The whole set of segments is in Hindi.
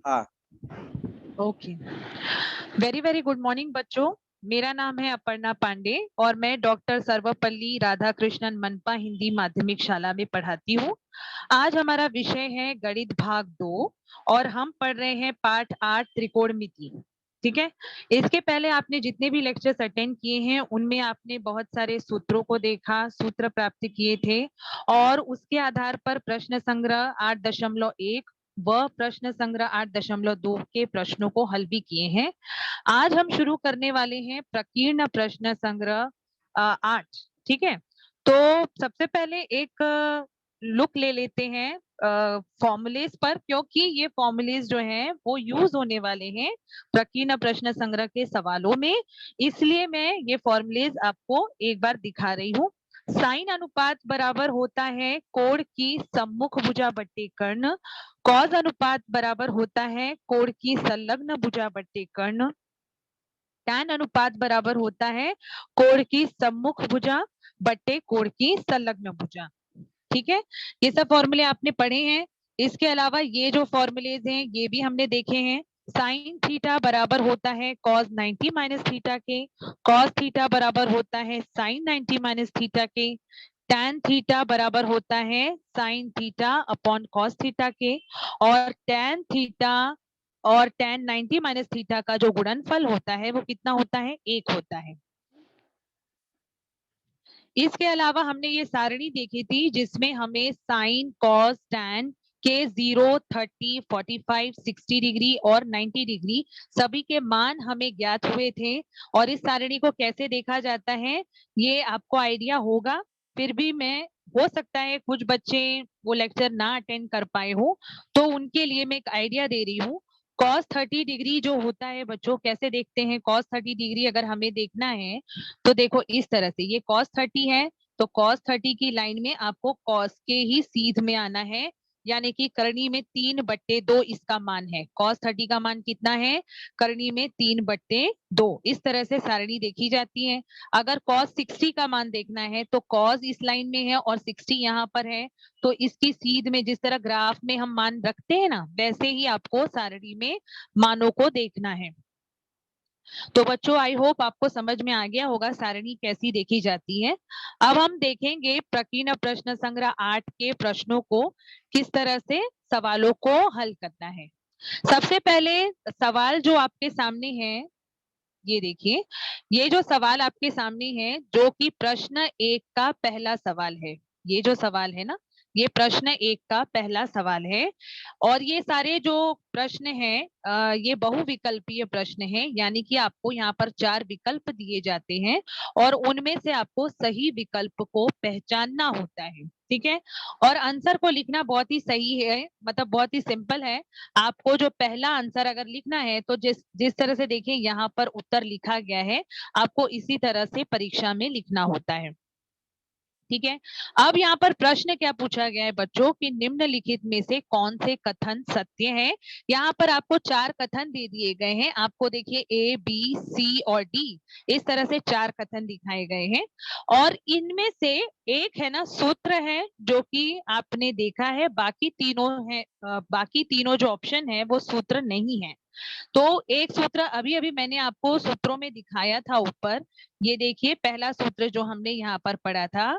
हाँ। Okay, very very good morning बच्चों। मेरा नाम है अपर्णा पांडे और मैं डॉक्टर सर्वपल्ली राधाकृष्णन मनपा हिंदी माध्यमिक शाला में पढ़ाती हूँ। आज हमारा विषय है गणित भाग 2 और हम पढ़ रहे हैं पाठ 8 त्रिकोणमिति। ठीक है, इसके पहले आपने जितने भी लेक्चर्स अटेंड किए हैं उनमें आपने बहुत सारे सूत्रों को देखा, सूत्र प्राप्त किए थे और उसके आधार पर प्रश्न संग्रह 8.1 व प्रश्न संग्रह 8.2 के प्रश्नों को हल भी किए हैं। आज हम शुरू करने वाले हैं प्रकीर्ण प्रश्न संग्रह 8। ठीक है, तो सबसे पहले एक लुक ले लेते हैं फॉर्मुलेस पर, क्योंकि ये फॉर्मुलेस जो हैं वो यूज होने वाले हैं प्रकीर्ण प्रश्न संग्रह के सवालों में, इसलिए मैं ये फॉर्मुलेस आपको एक बार दिखा रही हूँ। साइन अनुपात बराबर होता है कोण की सम्मुख भुजा बट्टे कर्ण। कॉस अनुपात बराबर होता है कोण की संलग्न भुजा बट्टे कर्ण। टैन अनुपात बराबर होता है कोण की सम्मुख भुजा बट्टे कोण की संलग्न भुजा। ठीक है, ये सब फॉर्मूले आपने पढ़े हैं। इसके अलावा ये जो फॉर्मूलेज हैं ये भी हमने देखे हैं। साइन थीटा बराबर होता है कॉस 90 माइनस थीटा के। कॉस थीटा बराबर होता है साइन 90 माइनस थीटा के। टैन थीटा बराबर होता है sine theta upon cos theta के। और टैन थीटा और टैन 90 माइनस थीटा का जो गुणनफल होता है वो कितना होता है, 1 होता है। इसके अलावा हमने ये सारणी देखी थी जिसमें हमें साइन कॉस टैन के 0, 30, 45, 60 डिग्री और 90 डिग्री सभी के मान हमें ज्ञात हुए थे। और इस सारणी को कैसे देखा जाता है ये आपको आइडिया होगा, फिर भी मैं, हो सकता है कुछ बच्चे वो लेक्चर ना अटेंड कर पाए हो तो उनके लिए मैं एक आइडिया दे रही हूँ। कॉस 30 डिग्री जो होता है बच्चों, कैसे देखते हैं कॉस 30 डिग्री अगर हमें देखना है तो देखो इस तरह से, ये cos 30 है तो cos 30 की लाइन में आपको cos के ही सीध में आना है, यानी कि करनी में 3/2 इसका मान है। cos 30 का मान कितना है, करनी में 3/2। इस तरह से सारणी देखी जाती है। अगर cos 60 का मान देखना है तो cos इस लाइन में है और 60 यहाँ पर है, तो इसकी सीध में जिस तरह ग्राफ में हम मान रखते हैं ना, वैसे ही आपको सारणी में मानों को देखना है। तो बच्चों आई होप आपको समझ में आ गया होगा सारणी कैसी देखी जाती है। अब हम देखेंगे प्रकीर्ण प्रश्न संग्रह 8 के प्रश्नों को किस तरह से सवालों को हल करना है। सबसे पहले सवाल जो आपके सामने है, ये देखिए, ये जो सवाल आपके सामने है जो कि प्रश्न 1 का पहला सवाल है। ये जो सवाल है ना, ये प्रश्न 1 का पहला सवाल है। और ये सारे जो प्रश्न हैं ये बहुविकल्पीय प्रश्न हैं, यानी कि आपको यहाँ पर 4 विकल्प दिए जाते हैं और उनमें से आपको सही विकल्प को पहचानना होता है। ठीक है, और आंसर को लिखना बहुत ही सही है, मतलब बहुत ही सिंपल है। आपको जो पहला आंसर अगर लिखना है तो जिस जिस तरह से देखिए यहाँ पर उत्तर लिखा गया है, आपको इसी तरह से परीक्षा में लिखना होता है। ठीक है, अब यहाँ पर प्रश्न क्या पूछा गया है बच्चों कि निम्नलिखित में से कौन से कथन सत्य है। यहाँ पर आपको 4 कथन दे दिए गए हैं। आपको देखिए ए बी सी और डी, इस तरह से 4 कथन दिखाए गए हैं और इनमें से एक है ना सूत्र है जो कि आपने देखा है, बाकी तीनों है, बाकी तीनों जो ऑप्शन है वो सूत्र नहीं है। तो एक सूत्र अभी अभी मैंने आपको सूत्रों में दिखाया था ऊपर, ये देखिए पहला सूत्र जो हमने यहाँ पर पढ़ा था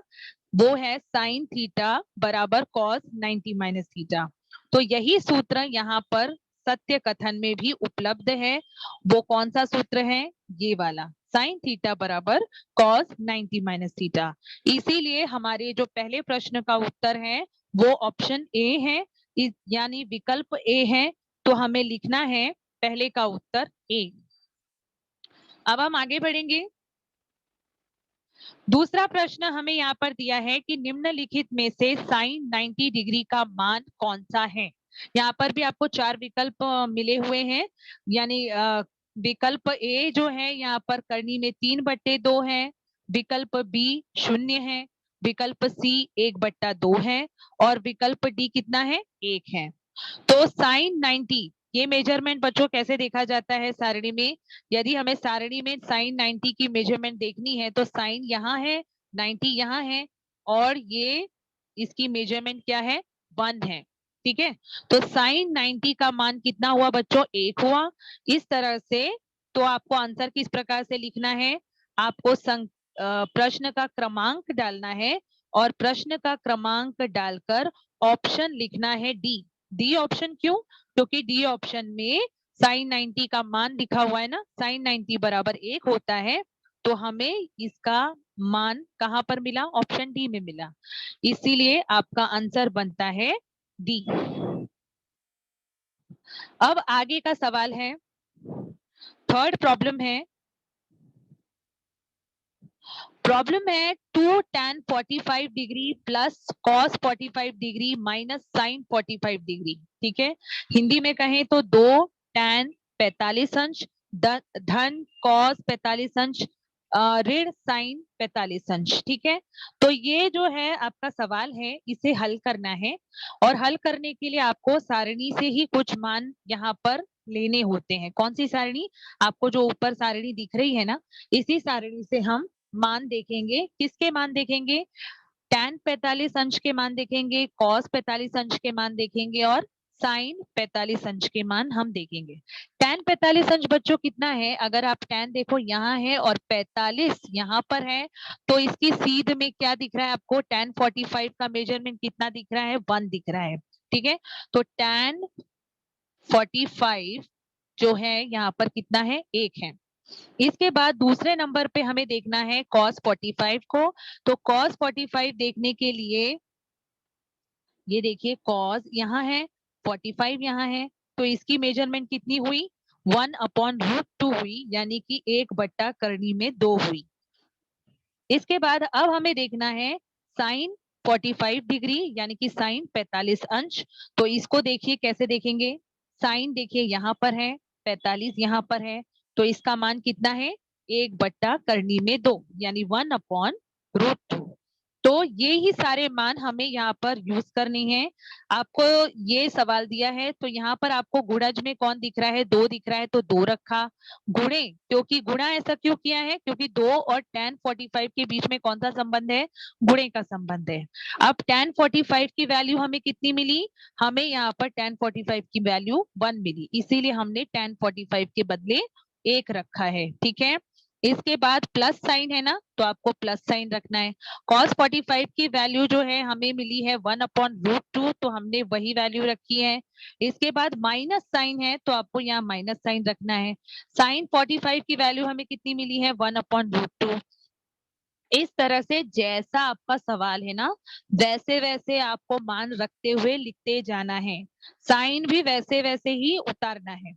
वो है साइन थीटा बराबर कॉस 90 माइनस थीटा। तो यही सूत्र यहाँ पर सत्य कथन में भी उपलब्ध है। वो कौन सा सूत्र है, ये वाला, साइन थीटा बराबर कॉस 90 माइनस थीटा। इसीलिए हमारे जो पहले प्रश्न का उत्तर है वो ऑप्शन ए है, यानी विकल्प ए है। तो हमें लिखना है पहले का उत्तर ए। अब हम आगे बढ़ेंगे। दूसरा प्रश्न हमें यहाँ पर दिया है कि निम्नलिखित में से साइन 90 डिग्री का मान कौन सा है। यहाँ पर भी आपको 4 विकल्प मिले हुए हैं, यानी विकल्प ए जो है यहाँ पर करनी में 3/2 है, विकल्प बी 0 है, विकल्प सी 1/2 है और विकल्प डी कितना है, 1 है। तो साइन 90 ये मेजरमेंट बच्चों कैसे देखा जाता है सारणी में, यदि हमें सारणी में साइन 90 की मेजरमेंट देखनी है तो साइन यहाँ है, 90 यहाँ है और ये इसकी मेजरमेंट क्या है, 1 है। ठीक है। तो साइन 90 का मान कितना हुआ बच्चों? 1 हुआ। इस तरह से तो आपको आंसर किस प्रकार से लिखना है? आपको प्रश्न का क्रमांक डालना है और प्रश्न का क्रमांक डालकर ऑप्शन लिखना है डी। डी ऑप्शन क्यों? क्योंकि डी ऑप्शन में साइन 90 का मान लिखा हुआ है ना, साइन 90 बराबर 1 होता है। तो हमें इसका मान कहां पर मिला? ऑप्शन डी में मिला। इसीलिए आपका आंसर बनता है डी। अब आगे का सवाल है, थर्ड प्रॉब्लम है। प्रॉब्लम है 2 tan 45 degree plus cos 45 degree minus sin 45 degree. ठीक है, हिंदी में कहें तो 2 tan 45 अंश धन cos 45 अंश ऋण sin 45 अंश। ठीक है, तो ये जो है आपका सवाल है, इसे हल करना है और हल करने के लिए आपको सारणी से ही कुछ मान यहाँ पर लेने होते हैं। कौन सी सारणी? आपको जो ऊपर सारणी दिख रही है ना, इसी सारणी से हम मान देखेंगे। किसके मान देखेंगे? tan 45 अंश के मान देखेंगे, cos 45 अंश के मान देखेंगे और sin 45 अंश के मान हम देखेंगे। tan 45 अंश बच्चों कितना है? अगर आप tan देखो यहाँ है और 45 यहाँ पर है, तो इसकी सीध में क्या दिख रहा है आपको? tan 45 का मेजरमेंट कितना दिख रहा है? 1 दिख रहा है। ठीक है, तो tan 45 जो है यहाँ पर कितना है? 1 है। इसके बाद दूसरे नंबर पे हमें देखना है cos 45 को। तो cos 45 देखने के लिए ये देखिए, cos यहाँ है, 45 यहाँ है, तो इसकी मेजरमेंट कितनी हुई? 1/√2 हुई, यानी कि 1/करनी में 2 हुई। इसके बाद अब हमें देखना है साइन 45 डिग्री यानी कि साइन 45 अंश। तो इसको देखिए कैसे देखेंगे? साइन देखिए यहाँ पर है, 45 यहाँ पर है, तो इसका मान कितना है? 1/करनी में 2 यानी 1/√2। तो ये ही सारे मान हमें यहाँ पर यूज करनी है। आपको ये सवाल दिया है तो यहाँ पर आपको गुणज में कौन दिख रहा है? 2 दिख रहा है, तो 2 रखा। गुणे, क्योंकि गुणा ऐसा क्यों किया है? क्योंकि 2 और tan 45 के बीच में कौन सा संबंध है? गुणे का संबंध है। अब tan 45 की वैल्यू हमें कितनी मिली? हमें यहाँ पर tan 45 की वैल्यू 1 मिली, इसीलिए हमने tan 45 के बदले 1 रखा है। ठीक है, इसके बाद प्लस साइन है ना, तो आपको प्लस साइन रखना है। cos 45 की वैल्यू जो है हमें मिली है 1/√2, तो हमने वही वैल्यू रखी है। इसके बाद माइनस साइन है, तो आपको यहाँ माइनस साइन रखना है। साइन 45 की वैल्यू हमें कितनी मिली है? 1/√2। इस तरह से जैसा आपका सवाल है ना, वैसे वैसे आपको मान रखते हुए लिखते जाना है, साइन भी वैसे वैसे ही उतारना है।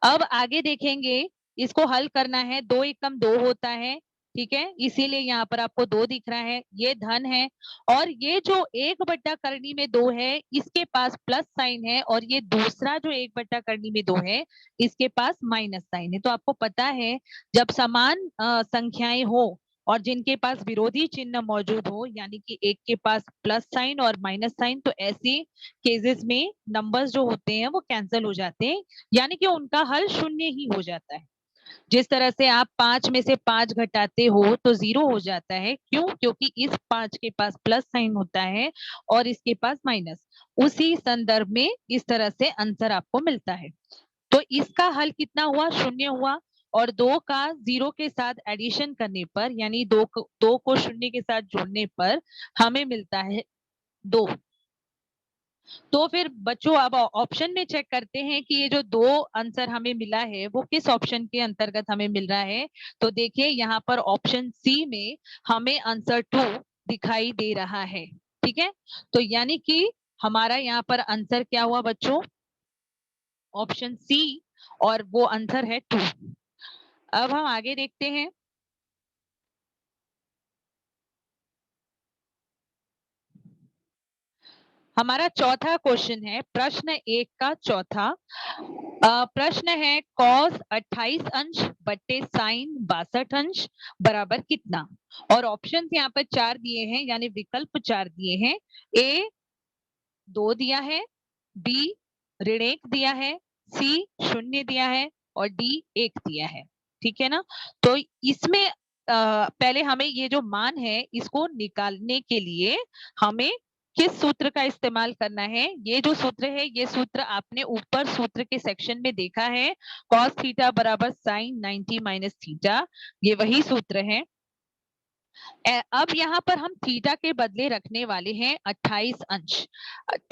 अब आगे देखेंगे, इसको हल करना है। 2 एकम 2 होता है, ठीक है, इसीलिए यहाँ पर आपको 2 दिख रहा है, ये धन है। और ये जो 1/करनी में 2 है, इसके पास प्लस साइन है, और ये दूसरा जो 1/करनी में 2 है, इसके पास माइनस साइन है। तो आपको पता है, जब समान संख्याएं हो और जिनके पास विरोधी चिन्ह मौजूद हो, यानी कि एक के पास प्लस साइन और माइनस साइन, तो ऐसे केसेस में नंबर्स जो होते हैं वो कैंसिल हो जाते हैं, यानी कि उनका हल शून्य ही हो जाता है। जिस तरह से आप 5 में से 5 घटाते हो तो 0 हो जाता है। क्यों? क्योंकि इस 5 के पास प्लस साइन होता है और इसके पास माइनस। उसी संदर्भ में इस तरह से आंसर आपको मिलता है। तो इसका हल कितना हुआ? शून्य हुआ। और 2 का 0 के साथ एडिशन करने पर, यानी 2 को शून्य के साथ जोड़ने पर हमें मिलता है 2। तो फिर बच्चों अब ऑप्शन में चेक करते हैं कि ये जो 2 आंसर हमें मिला है वो किस ऑप्शन के अंतर्गत हमें मिल रहा है। तो देखिए यहाँ पर ऑप्शन सी में हमें आंसर 2 दिखाई दे रहा है। ठीक है, तो यानी कि हमारा यहाँ पर आंसर क्या हुआ बच्चों? ऑप्शन सी, और वो आंसर है 2। अब हम आगे देखते हैं। हमारा चौथा क्वेश्चन है, प्रश्न 1 का चौथा प्रश्न है, cos 28 अंश बट्टे साइन 62 अंश बराबर कितना? और ऑप्शन यहाँ पर 4 दिए हैं, यानी विकल्प 4 दिए हैं। ए 2 दिया है, बी ऋण 1 दिया है, सी 0 दिया है और डी 1 दिया है। ठीक है ना, तो इसमें पहले हमें ये जो मान है इसको निकालने के लिए हमें किस सूत्र का इस्तेमाल करना है? ये जो सूत्र है, ये सूत्र आपने ऊपर सूत्र के सेक्शन में देखा है, cos थीटा बराबर sin 90 माइनस थीटा, ये वही सूत्र है। अब यहाँ पर हम थीटा के बदले रखने वाले हैं 28 अंश।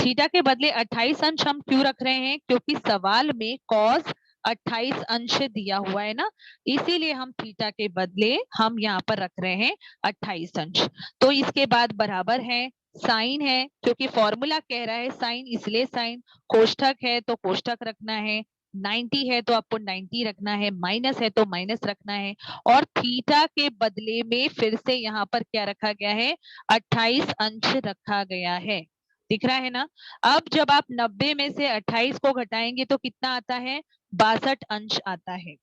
थीटा के बदले 28 अंश हम क्यों रख रहे हैं? क्योंकि सवाल में cos 28 अंश दिया हुआ है ना, इसीलिए हम थीटा के बदले हम यहाँ पर रख रहे हैं 28 अंश। तो इसके बाद बराबर है, साइन है, क्योंकि फॉर्मूला कह रहा है साइन, इसलिए साइन, कोष्ठक है तो कोष्ठक रखना है, 90 है तो आपको 90 रखना है, माइनस है तो माइनस रखना है, और थीटा के बदले में फिर से यहाँ पर क्या रखा गया है? 28 अंश रखा गया है। दिख रहा है ना? अब जब आप 90 में से 28 को घटाएंगे तो कितना आता है? 62 अंश आता है।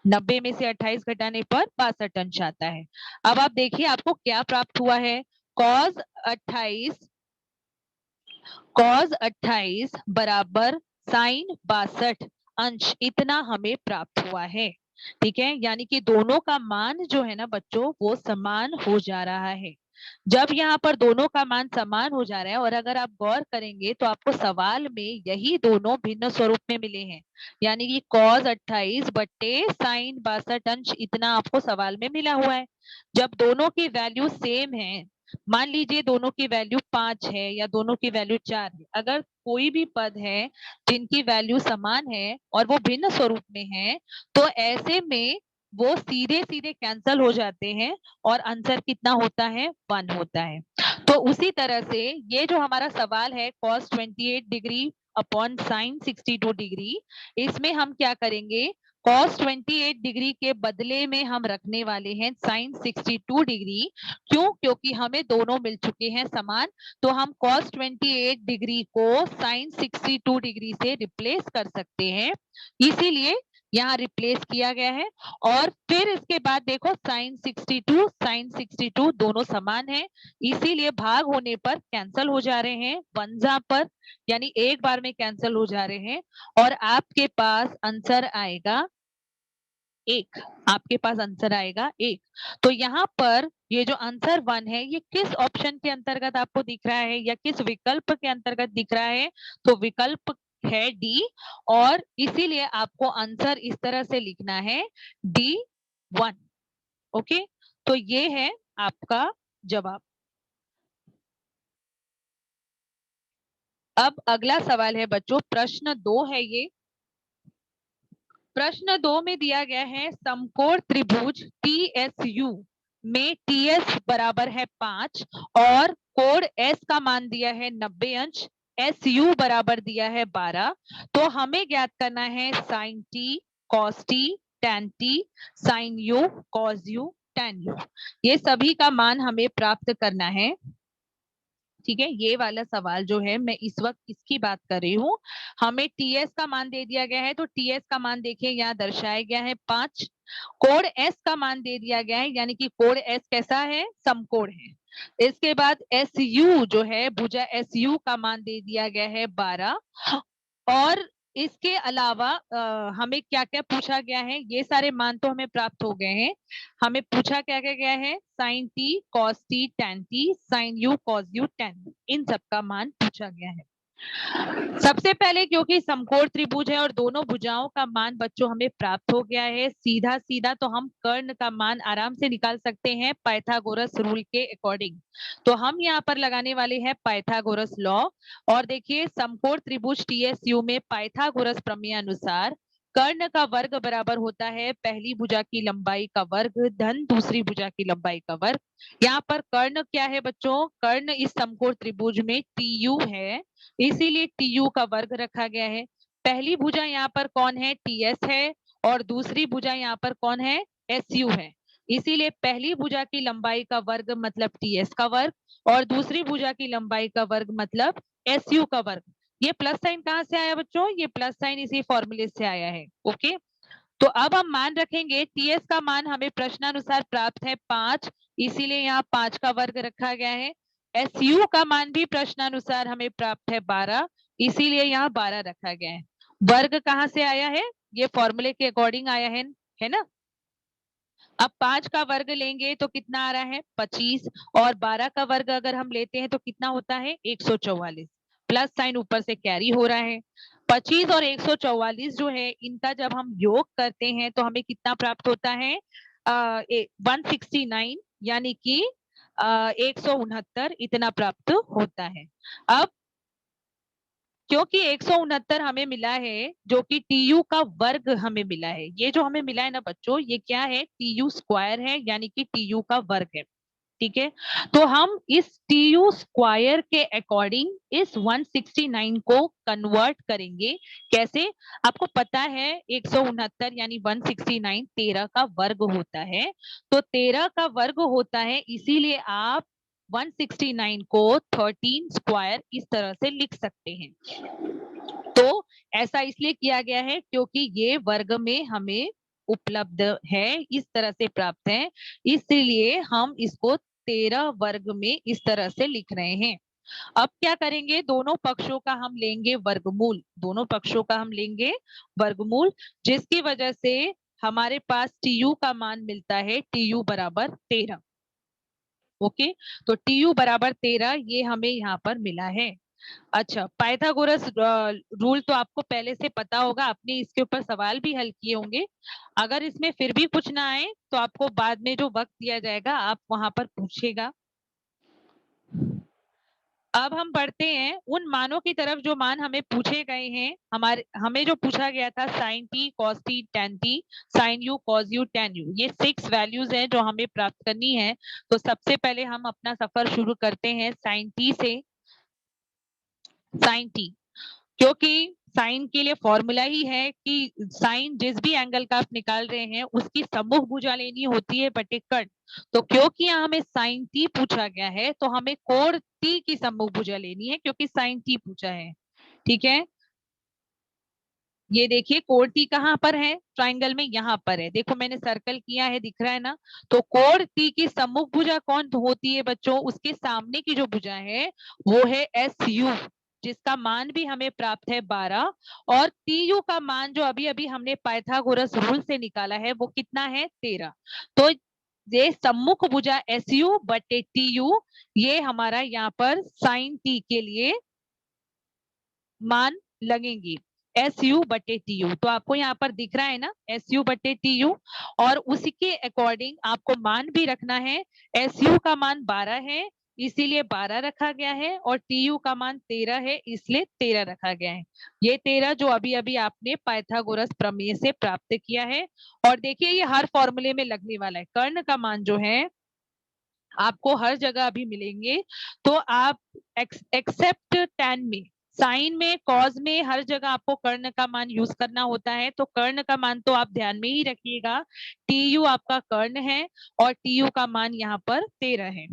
90 में से 28 घटाने पर 62 अंश आता है। अब आप देखिए आपको क्या प्राप्त हुआ है? cos 28 बराबर sin 62 अंश, इतना हमें प्राप्त हुआ है। ठीक है, यानी कि दोनों का मान जो है ना बच्चों, वो समान हो जा रहा है। जब यहाँ पर दोनों का मान समान हो जा रहा है, और अगर आप गौर करेंगे तो आपको सवाल में यही दोनों भिन्न स्वरूप में मिले हैं, यानी कि cos 28 बट्टे sin 62 अंश, इतना आपको सवाल में मिला हुआ है। जब दोनों की वैल्यू सेम है, मान लीजिए दोनों की वैल्यू 5 है या दोनों की वैल्यू 4 है, अगर कोई भी पद है जिनकी वैल्यू समान है और वो भिन्न स्वरूप में है, तो ऐसे में वो सीधे सीधे कैंसल हो जाते हैं और आंसर कितना होता है? 1 होता है। तो उसी तरह से ये जो हमारा सवाल है cos 28 degree upon sin 62 degree, इसमें हम क्या करेंगे? cos 28 डिग्री के बदले में हम रखने वाले हैं sin 62 डिग्री। क्यों? क्योंकि हमें दोनों मिल चुके हैं समान, तो हम cos 28 डिग्री को sin 62 डिग्री से रिप्लेस कर सकते हैं, इसीलिए यहाँ रिप्लेस किया गया है। और फिर इसके बाद देखो sin 62 दोनों समान है, इसीलिए भाग होने पर कैंसल हो जा रहे हैं वंजा पर, यानी एक बार में कैंसल हो जा रहे हैं, और आपके पास आंसर आएगा 1। आपके पास आंसर आएगा 1। तो यहाँ पर ये जो आंसर 1 है, ये किस ऑप्शन के अंतर्गत आपको दिख रहा है या किस विकल्प के अंतर्गत दिख रहा है? तो विकल्प है डी, और इसीलिए आपको आंसर इस तरह से लिखना है D1। ओके, तो ये है आपका जवाब। अब अगला सवाल है बच्चों, प्रश्न 2 है ये। प्रश्न 2 में दिया गया है समकोण त्रिभुज TSU में TS बराबर है 5 और कोण S का मान दिया है 90 अंश, SU बराबर दिया है 12। तो हमें ज्ञात करना है sin t, cos t, tan t, sin u, cos u, tan u। ये सभी का मान हमें प्राप्त करना है। ठीक है, ये वाला सवाल जो है मैं इस वक्त इसकी बात कर रही हूँ। हमें टीएस का मान दे दिया गया है, तो टीएस का मान देखिए यहाँ दर्शाया गया है 5। कोण एस का मान दे दिया गया है, यानी कि कोण एस कैसा है? समकोण है। इसके बाद एस यू जो है, भुजा एस यू का मान दे दिया गया है 12। और इसके अलावा हमें क्या क्या पूछा गया है? ये सारे मान तो हमें प्राप्त हो गए हैं। हमें पूछा क्या क्या गया है? Sine T, cos T, tan T, sine U, cos U, tan U, इन सब का मान पूछा गया है। सबसे पहले क्योंकि समकोण त्रिभुज है और दोनों भुजाओं का मान बच्चों हमें प्राप्त हो गया है, सीधा सीधा तो हम कर्ण का मान आराम से निकाल सकते हैं पाइथागोरस रूल के अकॉर्डिंग। तो हम यहाँ पर लगाने वाले हैं पाइथागोरस लॉ। और देखिए समकोण त्रिभुज TSU में पाइथागोरस प्रमेय अनुसार कर्ण का वर्ग बराबर होता है पहली भुजा की लंबाई का वर्ग धन दूसरी भुजा की लंबाई का वर्ग। यहाँ पर कर्ण क्या है बच्चों? कर्ण इस समकोण त्रिभुज में TU है, इसीलिए TU का वर्ग रखा गया है। पहली भुजा यहाँ पर कौन है? TS है, और दूसरी भुजा यहाँ पर कौन है? SU है। इसीलिए पहली भुजा की लंबाई का वर्ग मतलब TS का वर्ग, और दूसरी भुजा की लंबाई का वर्ग मतलब SU का वर्ग। ये प्लस साइन कहाँ से आया बच्चों? ये प्लस साइन इसी फॉर्मूले से आया है। ओके, तो अब हम मान रखेंगे TS का मान हमें प्रश्नानुसार प्राप्त है 5, इसीलिए यहाँ 5 का वर्ग रखा गया है। SU का मान भी प्रश्नानुसार हमें प्राप्त है 12, इसीलिए यहाँ 12 रखा गया है। वर्ग कहाँ से आया है? ये फॉर्मूले के अकॉर्डिंग आया है ना? अब 5 का वर्ग लेंगे तो कितना आ रहा है 25, और 12 का वर्ग अगर हम लेते हैं तो कितना होता है 144, प्लस साइन ऊपर से कैरी हो रहा है। 25 और 144 जो है इनका जब हम योग करते हैं तो हमें कितना प्राप्त होता है 169, यानी कि 169 इतना प्राप्त होता है। अब क्योंकि 169 हमें मिला है, जो कि टीयू का वर्ग हमें मिला है, ये जो हमें मिला है ना बच्चों, ये क्या है टीयू स्क्वायर है, यानी कि टीयू का वर्ग है। ठीक है, तो हम इस टीयू स्क्वायर के अकॉर्डिंग इस 169 को कन्वर्ट करेंगे। कैसे? आपको पता है 169 यानी 169 13 का वर्ग होता है, तो 13 का वर्ग होता है, इसीलिए आप 169 को 13 स्क्वायर इस तरह से लिख सकते हैं। तो ऐसा इसलिए किया गया है क्योंकि ये वर्ग में हमें उपलब्ध है, इस तरह से प्राप्त है, इसलिए हम इसको 13 वर्ग में इस तरह से लिख रहे हैं। अब क्या करेंगे, दोनों पक्षों का हम लेंगे वर्गमूल, दोनों पक्षों का हम लेंगे वर्गमूल, जिसकी वजह से हमारे पास टीयू का मान मिलता है टीयू बराबर 13। ओके, तो टीयू बराबर 13 ये हमें यहाँ पर मिला है। अच्छा, पाइथागोरस रूल तो आपको पहले से पता होगा, आपने इसके ऊपर सवाल भी हल किए होंगे। अगर इसमें फिर भी कुछ ना आए तो आपको बाद में जो वक्त दिया जाएगा आप वहां पर पूछेगा। अब हम बढ़ते हैं उन मानों की तरफ जो मान हमें पूछे गए हैं। हमें जो पूछा गया था sine T cos T tan T, sine U cos U tan U, ये 6 वैल्यूज हैं जो हमें प्राप्त करनी है। तो सबसे पहले हम अपना सफर शुरू करते हैं साइन टी से। साइन टी, क्योंकि साइन के लिए फॉर्मूला ही है कि साइन जिस भी एंगल का आप निकाल रहे हैं उसकी सम्मुख भुजा लेनी होती है बटे कर्ण। तो क्योंकि यहाँ हमें साइन टी पूछा गया है तो हमें कोण टी की सम्मुख भुजा लेनी है, क्योंकि साइन टी पूछा है। ठीक है, ये देखिए कोण टी कहाँ पर है ट्राइंगल में, यहाँ पर है, देखो मैंने सर्कल किया है, दिख रहा है ना। तो कोण टी की सम्मुख भुजा कौन होती है बच्चों, उसके सामने की जो भुजा है वो है एस यू, जिसका मान भी हमें प्राप्त है 12, और टी यू का मान जो अभी अभी हमने पाइथागोरस रूल से निकाला है वो कितना है 13। तो ये सम्मुख भुजा एस यू बटे टी यू, ये हमारा यहाँ पर साइन टी के लिए मान लगेंगी, एस यू बटे टी यू। तो आपको यहाँ पर दिख रहा है ना एस यू बटे टी यू, और उसी के अकॉर्डिंग आपको मान भी रखना है। एस यू का मान 12 है इसीलिए 12 रखा गया है, और टी यू का मान 13 है इसलिए 13 रखा गया है। ये 13 जो अभी अभी आपने पाइथागोरस प्रमेय से प्राप्त किया है। और देखिए ये हर फॉर्मूले में लगने वाला है, कर्ण का मान जो है आपको हर जगह अभी मिलेंगे। तो आप एक्सेप्ट टेन में, साइन में, कॉज में, हर जगह आपको कर्ण का मान यूज करना होता है। तो कर्ण का मान तो आप ध्यान में ही रखिएगा, टी यू आपका कर्ण है और टी यू का मान यहाँ पर 13 है।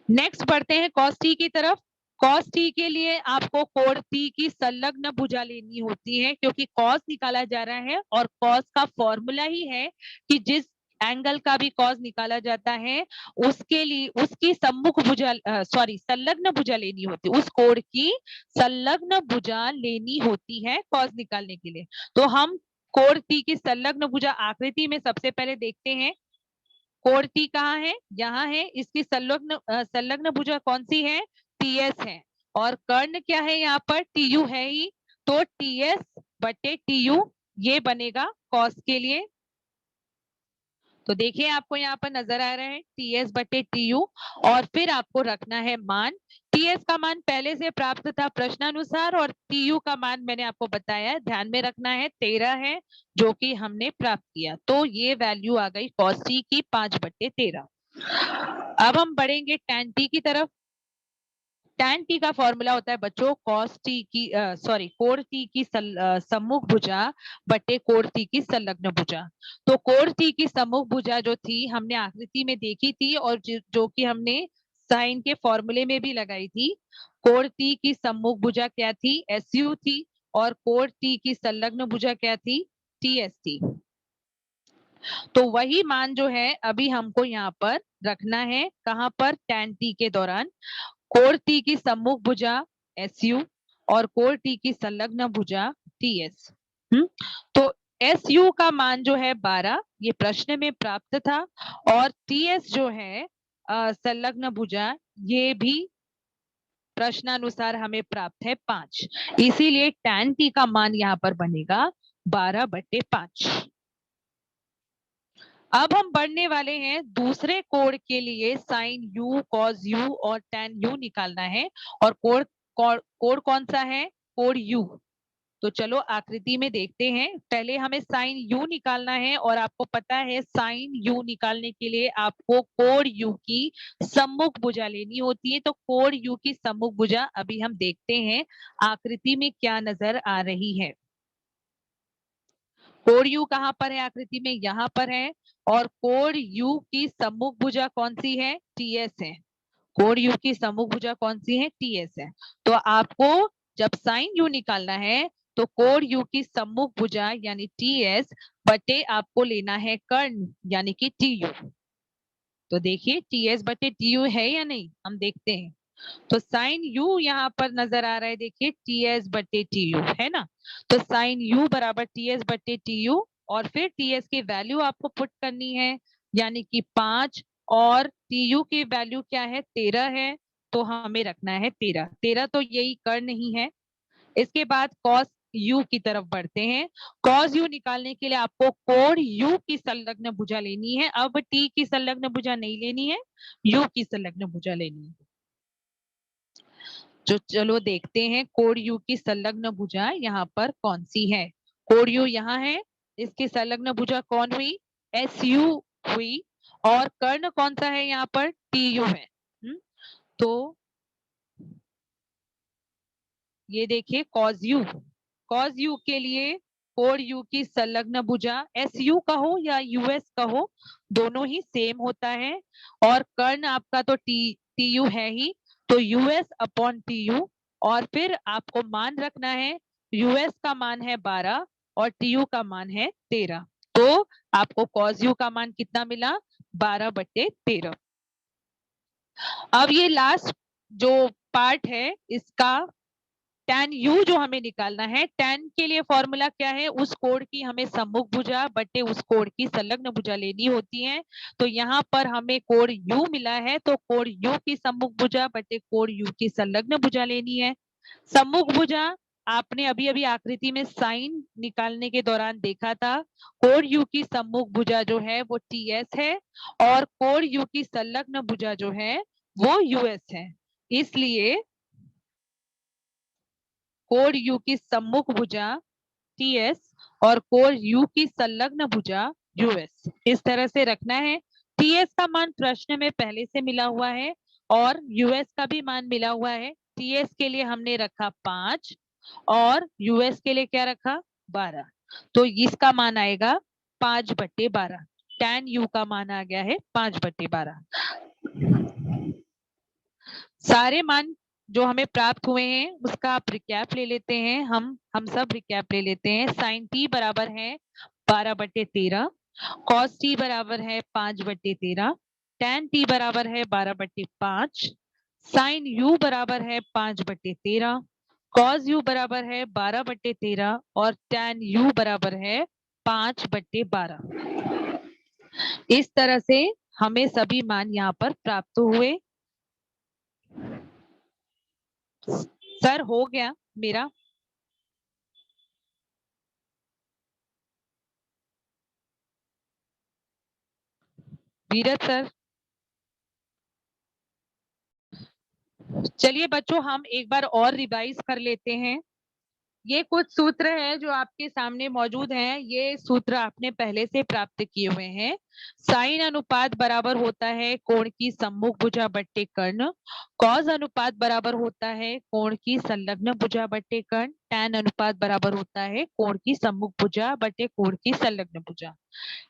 नेक्स्ट बढ़ते हैं कॉस टी की तरफ। कॉस टी के लिए आपको कोण टी की संलग्न भुजा लेनी होती है, क्योंकि कॉस निकाला जा रहा है और कॉस का फॉर्मूला ही है कि जिस एंगल का भी कॉस निकाला जाता है उसके लिए उसकी सम्मुख भुजा सॉरी संलग्न भुजा लेनी होती है, उस कोण की संलग्न भुजा लेनी होती है कॉस निकालने के लिए। तो हम कोण टी की संलग्न भुजा आकृति में सबसे पहले देखते हैं। कोण टी कहाँ है, यहाँ है, इसकी संलग्न भुजा कौन सी है, टीएस है, और कर्ण क्या है यहाँ पर टीयू है ही, तो टीएस बटे टीयू ये बनेगा कॉस के लिए। तो देखिए आपको यहाँ पर नजर आ रहा है टीएस बटे टीयू, और फिर आपको रखना है मान। टीएस का मान पहले से प्राप्त था प्रश्नानुसार, और टीयू का मान मैंने आपको बताया ध्यान में रखना है 13 है जो कि हमने प्राप्त किया। तो ये वैल्यू आ गई कॉस टी की 5/13। अब हम बढ़ेंगे tan टी की तरफ। tan टी का फॉर्मूला होता है बच्चों cos टी की सॉरी कोण टी की सम्मुख भुजा बटे कोण टी की संलग्न भुजा। तो कोण टी की सम्मुख भुजा जो थी हमने आकृति में देखी थी, और जो कि हमने साइन के फॉर्मूले में भी लगाई थी। कोण टी की सम्मुख भुजा क्या थी, एस यू थी, और कोण टी की संलग्न भुजा क्या थी, टी एस थी। तो वही मान जो है अभी हमको यहाँ पर रखना है, कहाँ पर, tan टी के दौरान। कोण टी की सम्मुख भुजा एस यू और कोण टी की संलग्न भुजा टी एस। तो SU का मान जो है 12, ये प्रश्न में प्राप्त था, और TS जो है संलग्न भुजा, ये भी प्रश्नानुसार हमें प्राप्त है 5। इसीलिए tan T का मान यहाँ पर बनेगा 12/5। अब हम बढ़ने वाले हैं दूसरे कोण के लिए, साइन U, cos U और tan U निकालना है। और कोण कौन सा है? कोण U। तो चलो आकृति में देखते हैं। पहले हमें साइन U निकालना है, और आपको पता है साइन U निकालने के लिए आपको कोण U की सम्मुख भुजा लेनी होती है। तो कोण U की सम्मुख भुजा अभी हम देखते हैं आकृति में क्या नजर आ रही है। कोण U कहां पर है आकृति में? यहाँ पर है। और कोण U की सम्मुख भुजा कौन सी है? TS है। कोण U की सम्मुख भुजा कौन सी है? TS है। तो आपको जब साइन U निकालना है तो कोण U की सम्मुख भुजा यानी TS बटे आपको लेना है कर्ण यानी कि TU। तो देखिए TS बटे TU है या नहीं, हम देखते हैं। तो साइन U यहाँ पर नजर आ रहा है, देखिए TS बटे TU है ना। तो साइन U बराबर TS बटे TU, और फिर TS की वैल्यू आपको पुट करनी है, यानी कि 5, और TU की वैल्यू क्या है? 13 है। तो हमें रखना है 13। 13 तो यही कर्ण ही है। इसके बाद cos U की तरफ बढ़ते हैं। cos U निकालने के लिए आपको कोण U की संलग्न भुजा लेनी है। अब T की संलग्न भुजा नहीं लेनी है, U की संलग्न भुजा लेनी है। जो चलो देखते हैं कोण U की संलग्न भुजा यहाँ पर कौन सी है। कोण U यहाँ है, इसकी संलग्न भुजा कौन हुई? SU हुई। और कर्ण कौन सा है यहाँ पर? TU है। तो ये देखिए cos U के लिए कोण U की संलग्न भुजा SU कहो या US कहो, दोनों ही सेम होता है। और कर्ण आपका तो TU है ही, तो US अपॉन TU। और फिर आपको मान रखना है, US का मान है 12 और TU का मान है 13। तो आपको cos U का मान कितना मिला? 12/13। अब ये लास्ट जो पार्ट है इसका tan U जो हमें निकालना है, tan के लिए फॉर्मूला क्या है? उस कोण की हमें सम्मुख भुजा बटे उस कोण की संलग्न भुजा लेनी होती है। तो यहाँ पर हमें कोण U मिला है, तो कोण U की सम्मुख भुजा बटे कोण U की संलग्न भुजा लेनी है। सम्मुख भुजा आपने अभी अभी आकृति में साइन निकालने के दौरान देखा था। कोण U की सम्मुख भुजा जो है वो TS है, और कोण U की संलग्न भुजा जो है वो US है। इसलिए कोण U की सम्मुख भुजा TS और कोण U की संलग्न भुजा US, इस तरह से रखना है। TS का मान प्रश्न में पहले से मिला हुआ है, और US का भी मान मिला हुआ है। TS के लिए हमने रखा 5, और US के लिए क्या रखा? 12। तो इसका मान आएगा 5/12। tan U का मान आ गया है 5/12। सारे मान जो हमें प्राप्त हुए हैं उसका आप रिकैप ले लेते हैं। हम सब रिकैप ले लेते हैं। साइन T बराबर है 12/13, cos T बराबर है 5/13, tan T बराबर है 12/5, साइन U बराबर है 5/13, cos U बराबर है 12/13, और tan U बराबर है 5/12। इस तरह से हमें सभी मान यहाँ पर प्राप्त हुए। सर हो गया मेरा। धीरज सर। चलिए बच्चों हम एक बार और रिवाइज कर लेते हैं। ये कुछ सूत्र है जो आपके सामने मौजूद हैं। ये सूत्र आपने पहले से प्राप्त किए हुए हैं। साइन अनुपात बराबर होता है कोण की सम्मुख भुजा बट्टे कर्ण। कॉस अनुपात बराबर होता है कोण की संलग्न भुजा बट्टे कर्ण। टैन अनुपात बराबर होता है कोण की सम्मुख भुजा बट्टे कोण की संलग्न भुजा।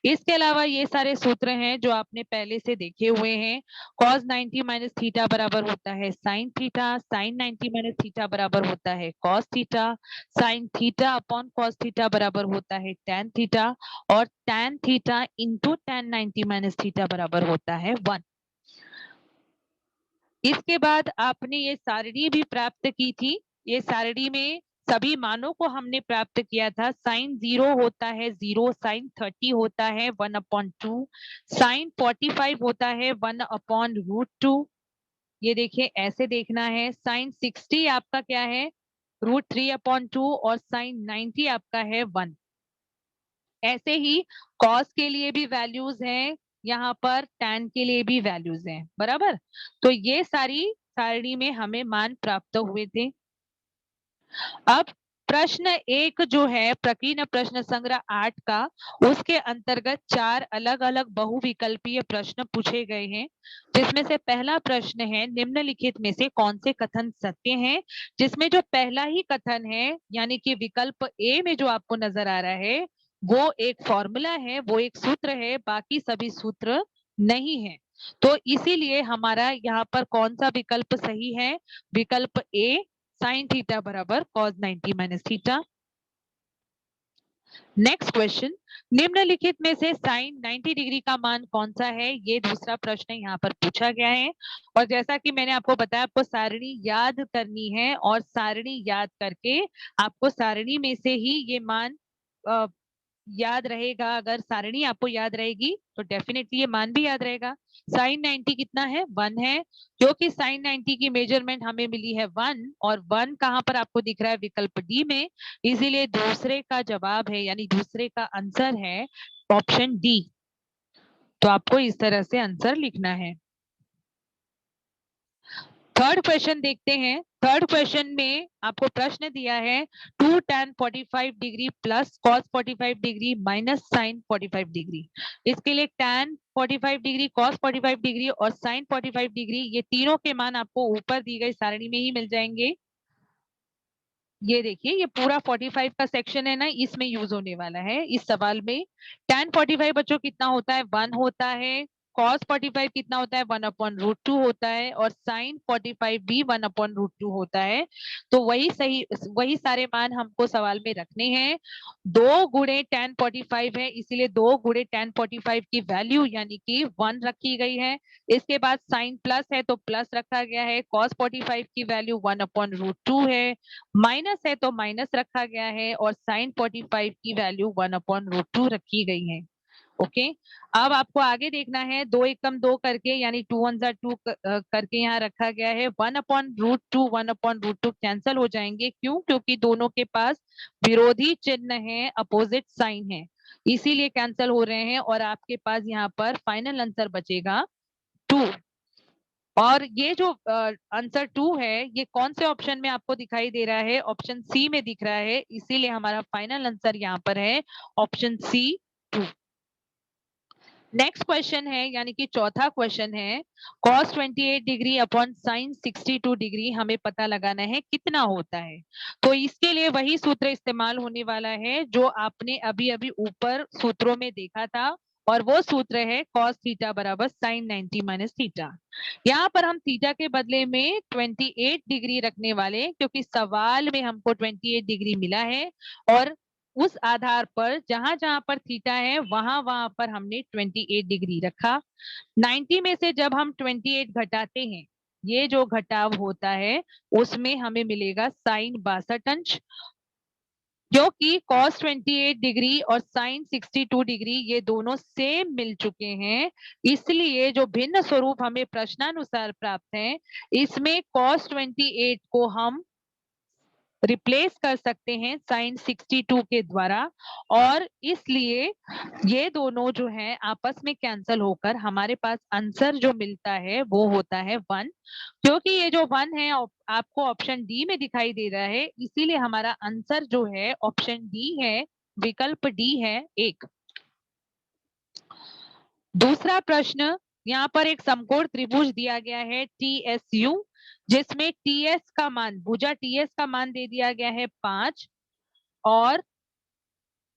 इसके अलावा ये सारे सूत्र हैं जो आपने पहले से देखे हुए हैं। cos 90 माइनस थीटा बराबर होता है sine theta, sine 90 minus theta बराबर होता है cos theta, sine theta upon cos theta बराबर होता है tan थीटा, और tan theta into tan 90 minus theta बराबर होता है 1। इसके बाद आपने ये सारणी भी प्राप्त की थी। ये सारणी में सभी मानों को हमने प्राप्त किया था। साइन 0 होता है 0, साइन 30 होता है 1/2, साइन 45 होता है 1/√2। ये देखिए ऐसे देखना है। साइन 60 आपका क्या है, √3/2, और साइन 90 आपका है 1। ऐसे ही कॉस के लिए भी वैल्यूज हैं, यहाँ पर टैन के लिए भी वैल्यूज हैं, बराबर। तो ये सारी सारणी में हमें मान प्राप्त हुए थे। अब प्रश्न एक जो है प्रकीर्णन प्रश्न संग्रह 8 का, उसके अंतर्गत 4 अलग अलग बहुविकल्पीय प्रश्न पूछे गए हैं, जिसमें से पहला प्रश्न है निम्नलिखित में से कौन से कथन सत्य हैं। जिसमें जो पहला ही कथन है यानी कि विकल्प ए में जो आपको नजर आ रहा है वो एक फॉर्मूला है, वो एक सूत्र है, बाकी सभी सूत्र नहीं है। तो इसीलिए हमारा यहाँ पर कौन सा विकल्प सही है, विकल्प ए, साइन थीटा बराबर cos 90 minus theta. Next question, निम्नलिखित में से साइन 90 डिग्री का मान कौन सा है, ये दूसरा प्रश्न यहाँ पर पूछा गया है। और जैसा कि मैंने आपको बताया, आपको सारणी याद करनी है और सारणी याद करके आपको सारणी में से ही ये मान याद रहेगा। अगर सारणी आपको याद रहेगी तो डेफिनेटली ये मान भी याद रहेगा। साइन 90 कितना है, 1 है, क्योंकि साइन 90 की मेजरमेंट हमें मिली है 1, और 1 कहां पर आपको दिख रहा है, विकल्प डी में। इसीलिए दूसरे का जवाब है यानी दूसरे का आंसर है ऑप्शन डी। तो आपको इस तरह से आंसर लिखना है। थर्ड क्वेश्चन देखते हैं। थर्ड क्वेश्चन में आपको प्रश्न दिया है 2 tan 45 degree plus cos 45 degree minus sin 45 degree. इसके लिए tan 45 डिग्री, cos 45 डिग्री और sin 45 डिग्री, ये तीनों के मान आपको ऊपर दी गई सारणी में ही मिल जाएंगे। ये देखिए ये पूरा 45 का सेक्शन है ना, इसमें यूज होने वाला है इस सवाल में। tan 45 बच्चों कितना होता है, 1 होता है। cos 45 कितना होता है, 1/√2 होता है, और sin 45 भी 1/√2 होता है। तो वही सही, वही सारे मान हमको सवाल में रखने हैं। 2 गुणे tan 45 है, इसीलिए 2 गुणे tan 45 की वैल्यू यानी कि 1 रखी गई है। इसके बाद sin प्लस है तो प्लस रखा गया है। cos 45 की वैल्यू 1/√2 है, माइनस है तो माइनस रखा गया है, और साइन 45 की वैल्यू 1/√2 रखी गई है। ओके, अब आपको आगे देखना है, 2 एकम 2 करके यानी 2 1 2 करके यहाँ रखा गया है। 1/√2 1/√2 कैंसल हो जाएंगे, क्यों, क्योंकि दोनों के पास विरोधी चिन्ह है, अपोजिट साइन है, इसीलिए कैंसल हो रहे हैं। और आपके पास यहाँ पर फाइनल आंसर बचेगा 2। और ये जो आंसर 2 है ये कौन से ऑप्शन में आपको दिखाई दे रहा है, ऑप्शन सी में दिख रहा है, इसीलिए हमारा फाइनल आंसर यहाँ पर है ऑप्शन सी 2। नेक्स्ट क्वेश्चन है यानी कि चौथा क्वेश्चन है, cos 28 degree upon sin 62 degree हमें पता लगाना है कितना होता है। तो इसके लिए वही सूत्र इस्तेमाल होने वाला है जो आपने अभी अभी ऊपर सूत्रों में देखा था, और वो सूत्र है cos थीटा बराबर sin 90 माइनस थीटा। यहाँ पर हम थीटा के बदले में 28 डिग्री रखने वाले, क्योंकि सवाल में हमको 28 डिग्री मिला है, और उस आधार पर जहां जहां पर थीटा है वहां वहां पर हमने 28 डिग्री रखा। 90 में से जब हम 28 घटाते हैं, ये जो घटाव होता है उसमें हमें मिलेगा साइन 62 अंश, जो कि cos 28 डिग्री और sin 62 डिग्री ये दोनों सेम मिल चुके हैं। इसलिए जो भिन्न स्वरूप हमें प्रश्नानुसार प्राप्त है, इसमें cos 28 को हम रिप्लेस कर सकते हैं साइन 62 के द्वारा, और इसलिए ये दोनों जो है आपस में कैंसल होकर हमारे पास आंसर जो मिलता है वो होता है 1। क्योंकि ये जो 1 है आपको ऑप्शन डी में दिखाई दे रहा है, इसीलिए हमारा आंसर जो है ऑप्शन डी है, विकल्प डी है 1। दूसरा प्रश्न, यहाँ पर एक समकोण त्रिभुज दिया गया है TSU, जिसमें TS का मान, भुजा TS का मान दे दिया गया है 5, और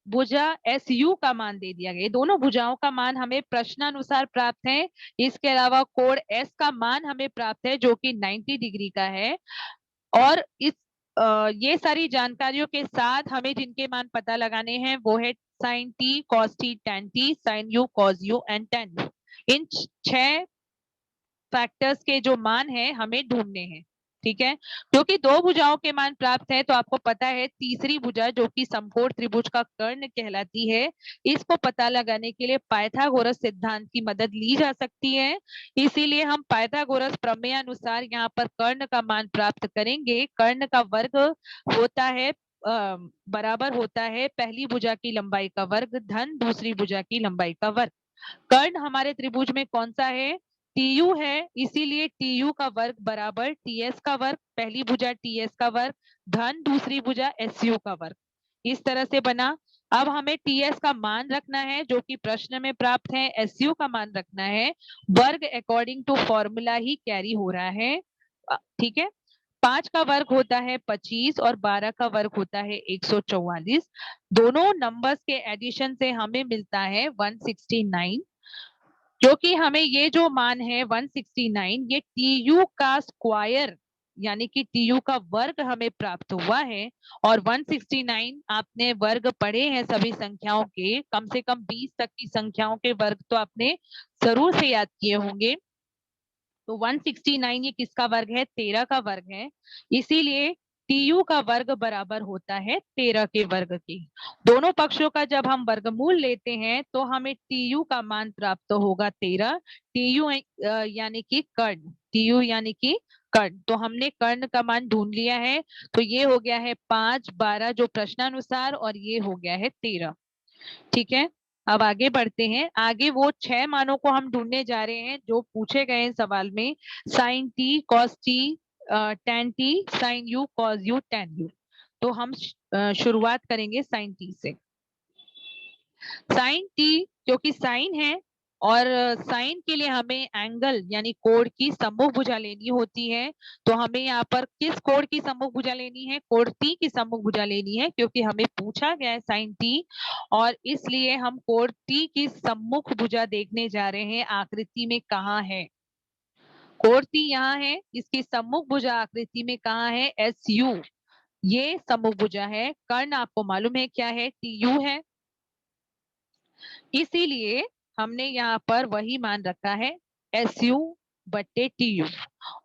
भुजा SU का मान दे दिया गया। दोनों भुजाओं का मान हमें प्रश्नानुसार प्राप्त है। इसके अलावा कोण S का मान हमें प्राप्त है जो कि 90 डिग्री का है। और इस ये सारी जानकारियों के साथ हमें जिनके मान पता लगाने हैं वो है sine T, cos T, tan T, sin U, cos U and tan U। इन 6 फैक्टर्स के जो मान है हमें ढूंढने हैं। ठीक है, क्योंकि दो भुजाओं के मान प्राप्त है तो आपको पता है तीसरी भुजा जो कि समकोण त्रिभुज का कर्ण कहलाती है, इसको पता लगाने के लिए पाइथागोरस सिद्धांत की मदद ली जा सकती है। इसीलिए हम पाइथागोरस प्रमेय अनुसार यहाँ पर कर्ण का मान प्राप्त करेंगे। कर्ण का वर्ग होता है बराबर होता है पहली भुजा की लंबाई का वर्ग धन दूसरी भुजा की लंबाई का वर्ग। कर्ण हमारे त्रिभुज में कौन सा है? टीयू है, इसीलिए टीयू का वर्ग बराबर टीएस का वर्ग, पहली भुजा टीएस का वर्ग धन दूसरी भुजा एसयू का वर्ग। इस तरह से बना। अब हमें टीएस का मान रखना है जो कि प्रश्न में प्राप्त है, एसयू का मान रखना है। वर्ग अकॉर्डिंग टू फॉर्मूला ही कैरी हो रहा है। ठीक है, 5 का वर्ग होता है 25 और 12 का वर्ग होता है 144। दोनों नंबर्स के एडिशन से हमें मिलता है 169, क्योंकि हमें ये जो मान है 169 ये टीयू का स्क्वायर यानी कि टीयू का वर्ग हमें प्राप्त हुआ है। और 169 आपने वर्ग पढ़े हैं सभी संख्याओं के, कम से कम 20 तक की संख्याओं के वर्ग तो आपने जरूर से याद किए होंगे। तो 169 ये किसका वर्ग है? 13 का वर्ग है। इसीलिए टीयू का वर्ग बराबर होता है 13 के वर्ग के। दोनों पक्षों का जब हम वर्गमूल लेते हैं तो हमें टीयू का मान प्राप्त होगा 13। टीयू यानी कि कर्ण, टीयू यानी कि कर्ण। तो हमने कर्ण का मान ढूंढ लिया है। तो ये हो गया है 5, 12 जो प्रश्नानुसार, और ये हो गया है 13। ठीक है, अब आगे बढ़ते हैं। आगे वो 6 मानों को हम ढूंढने जा रहे हैं जो पूछे गए हैं सवाल में। Sine T cos T tan T sine U cos U tan U. तो हम शुरुआत करेंगे साइन टी से। साइन टी क्योंकि साइन है और साइन के लिए हमें एंगल यानी कोण की सम्मुख भुजा लेनी होती है। तो हमें यहाँ पर किस कोण की सम्मुख भुजा लेनी है? कोण टी की सम्मुख भुजा लेनी है, क्योंकि हमें पूछा गया है साइन टी, और इसलिए हम कोण टी की सम्मुख भुजा देखने जा रहे हैं। आकृति में कहाँ है कोण टी? यहाँ है। इसकी सम्मुख भुजा आकृति में कहाँ है? एस यू, ये सम्मुख भुजा है। कर्ण आपको मालूम है क्या है? टी यू है। इसीलिए हमने यहाँ पर वही मान रखा है एस यू बट्टे टी यू,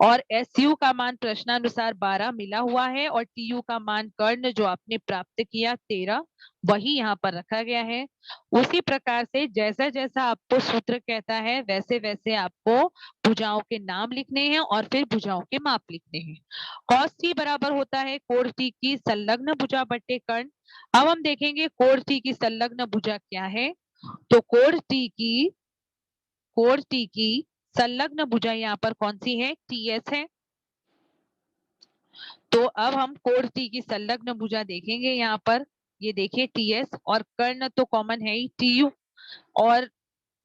और एस यू का मान प्रश्नानुसार 12 मिला हुआ है और टी यू का मान कर्ण जो आपने प्राप्त किया 13 वही यहाँ पर रखा गया है। उसी प्रकार से जैसा जैसा आपको सूत्र कहता है वैसे वैसे आपको भुजाओं के नाम लिखने हैं और फिर भुजाओं के माप लिखने हैं। कॉस टी बराबर होता है कोण टी की संलग्न भुजा बट्टे कर्ण। अब हम देखेंगे कोण टी की संलग्न भुजा क्या है। तो कोण टी की संलग्न भुजा यहाँ पर कौन सी है? टीएस है। तो अब हम कोण टी की संलग्न भुजा देखेंगे यहाँ पर। ये देखिए टीएस, और कर्ण तो कॉमन है ही टीयू। और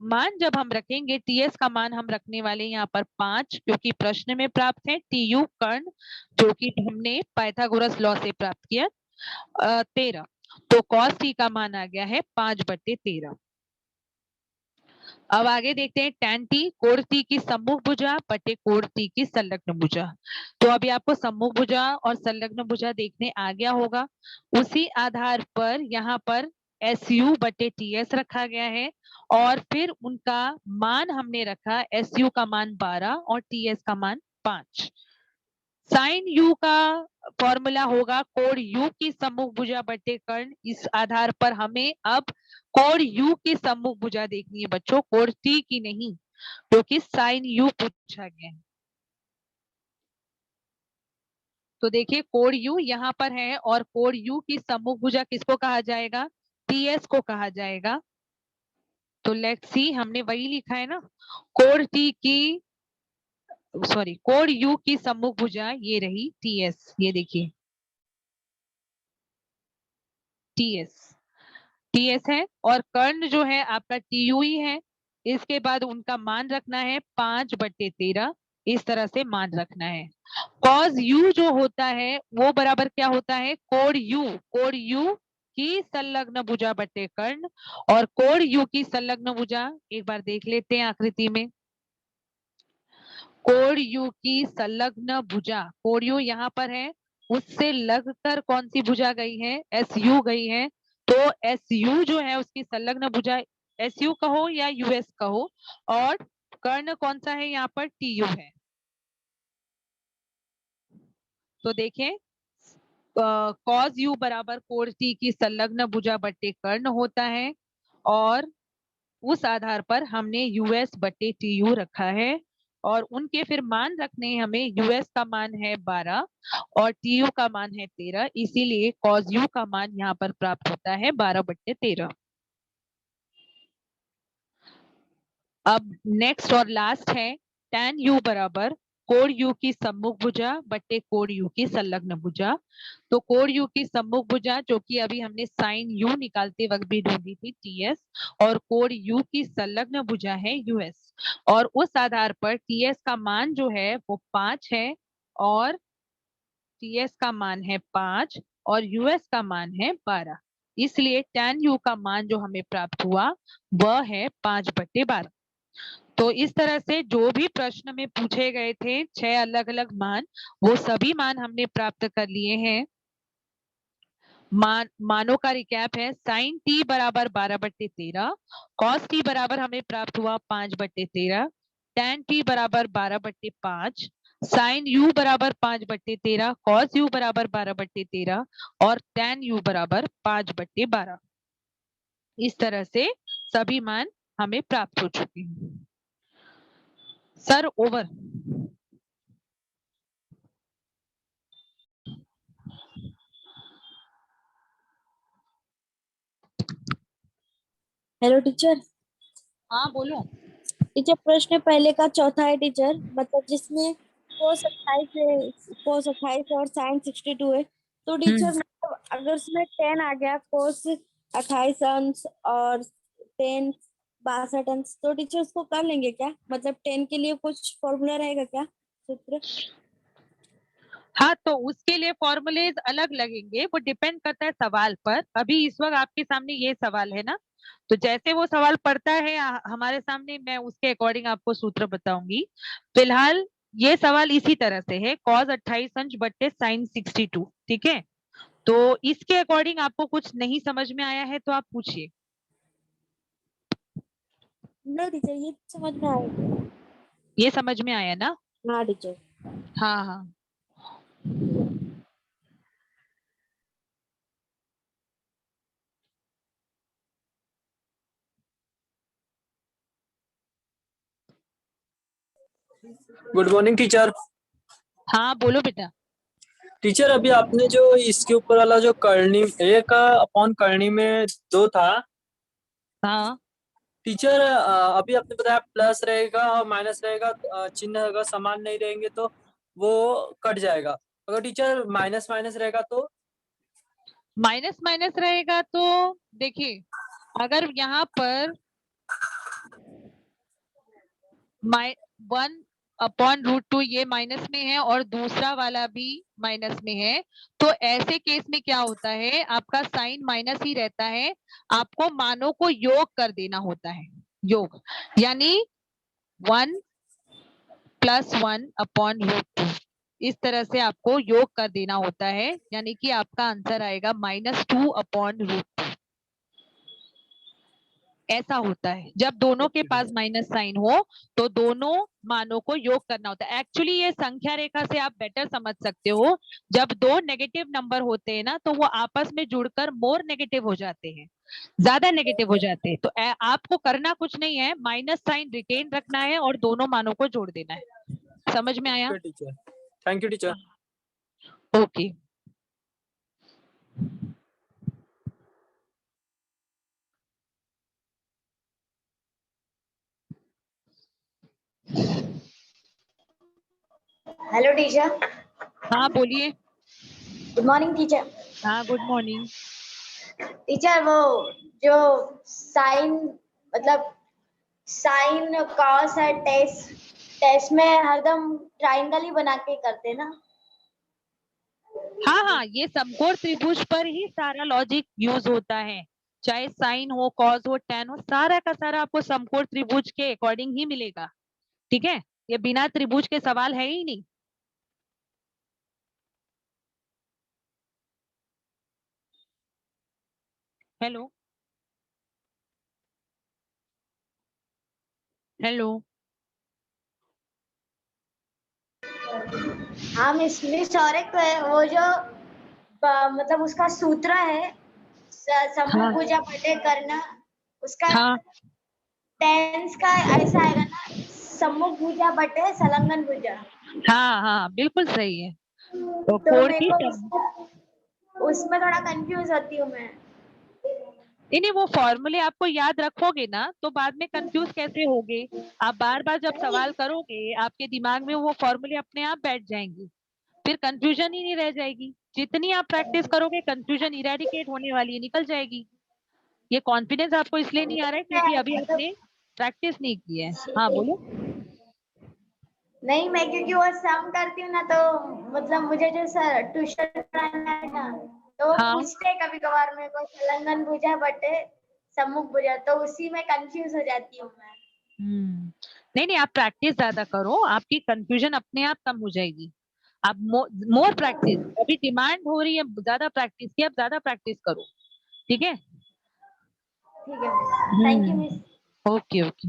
मान जब हम रखेंगे टीएस का मान हम रखने वाले यहाँ पर 5, क्योंकि प्रश्न में प्राप्त है टीयू कर्ण जो कि हमने पाइथागोरस लॉ से प्राप्त किया 13। तो कॉस टी का मान आ गया है 5/13। अब आगे देखते हैं tan t कोण t की सम्मुख भुजा बटे कोण t की संलग्न भुजा। तो अभी आपको सम्मुख भुजा और संलग्न भुजा देखने आ गया होगा। उसी आधार पर यहाँ पर एस यू बटे टी एस रखा गया है, और फिर उनका मान हमने रखा एस यू का मान 12 और टी एस का मान 5। साइन यू का फॉर्मूला होगा कोण यू की सम्मुख भुजा बटे कर्ण। इस आधार पर हमें अब कोण यू की सम्मुख भुजा देखनी है बच्चों, कोण टी की नहीं, क्योंकि साइन यू पूछा गया है। तो देखिए कोण यू यहाँ पर है और कोण यू की सम्मुख भुजा किसको कहा जाएगा? टीएस को कहा जाएगा। तो लेट्स सी, हमने वही लिखा है ना, कोण टी की सॉरी कोण यू की सम्मुख भुजा ये रही टीएस। ये देखिए टीएस, टीएस है, और कर्ण जो है आपका टीयू ही है। इसके बाद उनका मान रखना है 5/13, इस तरह से मान रखना है। कॉस यू जो होता है वो बराबर क्या होता है? कोण यू की संलग्न भुजा बटे कर्ण। और कोण यू की संलग्न भुजा एक बार देख लेते हैं आकृति में। कोण यू की संलग्न भुजा, कोण यू यहाँ पर है, उससे लगकर कौन सी भुजा गई है? एस यू गई है। तो एस यू जो है उसकी संलग्न भुजा एस यू कहो या यूएस कहो, और कर्ण कौन सा है यहाँ पर? टी यू है। तो देखें, कॉस यू बराबर कोण टी की संलग्न भुजा बट्टे कर्ण होता है, और उस आधार पर हमने यूएस बट्टे टी यू रखा है, और उनके फिर मान रखने हैं हमें। यूएस का मान है 12 और टी यू का मान है 13, इसीलिए कॉस यू का मान यहाँ पर प्राप्त होता है 12/13। अब नेक्स्ट और लास्ट है tan u बराबर कोण u की सम्मुख भुजा बट्टे कोण u की संलग्न भुजा। तो कोण u की सम्मुख भुजा, जो कि अभी हमने साइन u निकालते वक्त भी ढूंढी थी, ts, और कोण u की संलग्न भुजा है us, और उस आधार पर ts का मान जो है वो 5 है, और ts का मान है 5 और us का मान है 12, इसलिए tan u का मान जो हमें प्राप्त हुआ वह है 5/12। तो इस तरह से जो भी प्रश्न में पूछे गए थे 6 अलग अलग मान, वो सभी मान हमने प्राप्त कर लिए हैं। मानों का रिकैप है, साइन टी बराबर 12/13, कॉस टी बराबर हमें प्राप्त हुआ 5/13, टैन टी बराबर 12/5, साइन यू बराबर 5/13, कॉस यू बराबर 12/13, और टैन यू बराबर 5/12। इस तरह से सभी मान हमें प्राप्त हो चुके हैं। Sir over. Hello teacher. हाँ बोलो। टीचर प्रश्न पहले का चौथा है टीचर, मतलब जिसमें कोस 28 और साइन 62 है। तो टीचर मतलब अगर उसमें 10 आ गया, कोस 28 अंश और 10 62 अंश, तो टीचर उसको कर लेंगे क्या? मतलब 10 के लिए कुछ फॉर्मूला रहेगा क्या, सूत्र? हाँ, तो उसके लिए फॉर्मूलेज अलग लगेंगे, वो डिपेंड करता है सवाल पर। अभी इस वक्त आपके सामने ये सवाल है ना, तो जैसे वो सवाल पड़ता है हमारे सामने, मैं उसके अकॉर्डिंग आपको सूत्र बताऊंगी। फिलहाल ये सवाल इसी तरह से है, कॉस 28 अंश बट्टे साइन 62, ठीक है। तो इसके अकॉर्डिंग आपको कुछ नहीं समझ में आया है तो आप पूछिए। नहीं टीचर, ये समझ में आएगा। ये समझ में आया ना? हाँ टीचर। हाँ हाँ। Good morning teacher. हाँ बोलो बेटा। टीचर अभी आपने जो इसके ऊपर वाला जो करनी एक अपॉन करनी में दो था हाँ टीचर, अभी आपने बताया प्लस रहेगा और माइनस रहेगा, चिन्ह अगर समान नहीं रहेंगे तो वो कट जाएगा। अगर टीचर माइनस माइनस रहेगा तो? माइनस माइनस रहेगा तो देखिए, अगर यहाँ पर 1/√2 ये माइनस में है और दूसरा वाला भी माइनस में है, तो ऐसे केस में क्या होता है, आपका साइन माइनस ही रहता है, आपको मानों को योग कर देना होता है, योग, यानी 1+1/√2, इस तरह से आपको योग कर देना होता है, यानी कि आपका आंसर आएगा -2/√2। ऐसा होता है जब दोनों के पास माइनस साइन हो, तो दोनों मानों को योग करना होता है। एक्चुअली ये संख्या रेखा से आप बेटर समझ सकते हो, जब दो नेगेटिव नंबर होते हैं ना, तो वो आपस में जुड़कर मोर नेगेटिव हो जाते हैं, ज्यादा नेगेटिव हो जाते हैं। तो आपको करना कुछ नहीं है, माइनस साइन रिटेन रखना है और दोनों मानों को जोड़ देना है। समझ में आया? Teacher thank you teacher. Okay. Hello teacher. हाँ बोलिए। Good morning teacher. हाँ गुड मॉर्निंग। टीचर वो जो साइन, मतलब साइन कॉस है, टेस्ट टेस्ट में हरदम ट्रायंगल ही बना के करते ना। हाँ हाँ, ये समकोण त्रिभुज पर ही सारा लॉजिक यूज होता है, चाहे साइन हो, कॉस हो, टेन हो, सारा का सारा आपको समकोण त्रिभुज के अकॉर्डिंग ही मिलेगा, ठीक है। ये बिना त्रिभुज के सवाल है ही नहीं। Hello hello. हाँ मिस और एक वो जो मतलब उसका सूत्र है समूह हाँ भुजा बटे करना, उसका हाँ टेंस का ऐसा आएगा ना, सम्मुख भुजा बटे संलग्न भुजा। हाँ हाँ बिल्कुल सही है। तो तो कोण मेरे की को उसमें थोड़ा कंफ्यूज होती हूँ मैं। नहीं वो फॉर्मूले आपको याद रखोगे ना तो बाद में कंफ्यूज कैसे होगे। आप बार बार जब सवाल करोगे आपके दिमाग में वो फॉर्मूले अपने आप बैठ जाएंगे, फिर कंफ्यूजन ही नहीं रह जाएगी। जितनी आप प्रैक्टिस करोगे कंफ्यूजन इरेडिकेट होने वाली है, निकल जाएगी। ये कॉन्फिडेंस आपको इसलिए नहीं आ रहा है क्योंकि अभी मतलब आपने प्रैक्टिस नहीं की है। हाँ बोलो। नहीं, मैं क्योंकि वो सम करती हूँ ना, तो मतलब मुझे जो सर ट्यूशन पढ़ाना है ना, तो वो हाँ पूछते हैं कभी कभार मेरे को संलग्न भुजा बटे सम्मुख भुजा, तो उसी में कंफ्यूज हो जाती हूँ मैं। नहीं नहीं, आप प्रैक्टिस ज्यादा करो, आपकी कंफ्यूजन अपने आप कम हो जाएगी। आप मोर प्रैक्टिस, अभी डिमांड हो रही है ज्यादा प्रैक्टिस की, आप ज्यादा प्रैक्टिस करो। ठीक है। ठीक है miss, thank you miss. Okay okay.